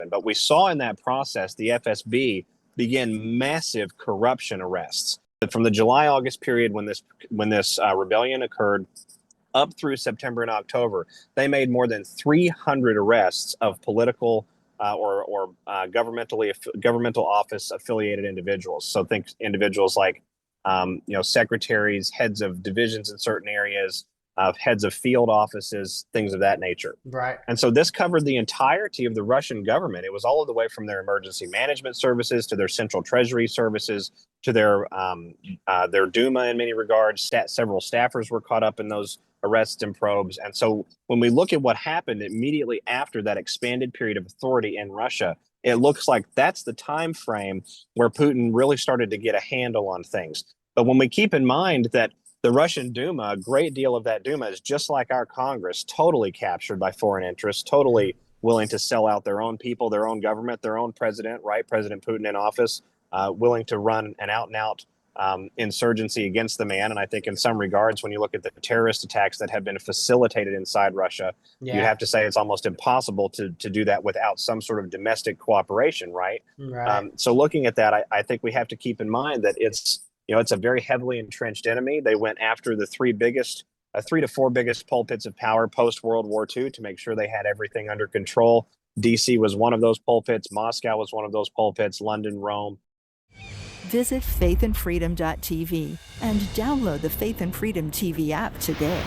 rebellion. But we saw in that process the FSB begin massive corruption arrests. From the July-August period when this rebellion occurred up through September and October, they made more than 300 arrests of political or governmental office affiliated individuals. So think individuals like secretaries, heads of divisions in certain areas, heads of field offices, things of that nature. Right. And so this covered the entirety of the Russian government. It was all of the way from their emergency management services to their central treasury services to their Duma in many regards. Several staffers were caught up in those arrests and probes. And so when we look at what happened immediately after that expanded period of authority in Russia, it looks like that's the time frame where Putin really started to get a handle on things. But when we keep in mind that the Russian Duma, a great deal of that Duma is just like our Congress, totally captured by foreign interests, totally willing to sell out their own people, their own government, their own president, right? President Putin in office, willing to run an out-and-out insurgency against the man. And I think in some regards, when you look at the terrorist attacks that have been facilitated inside Russia, you'd have to say it's almost impossible to do that without some sort of domestic cooperation, right? So looking at that, I think we have to keep in mind that it's a very heavily entrenched enemy. They went after the three to four biggest pulpits of power post-World War II to make sure they had everything under control. DC was one of those pulpits. Moscow was one of those pulpits. London, Rome. Visit FaithNFreedom.tv and download the Faith and Freedom TV app today.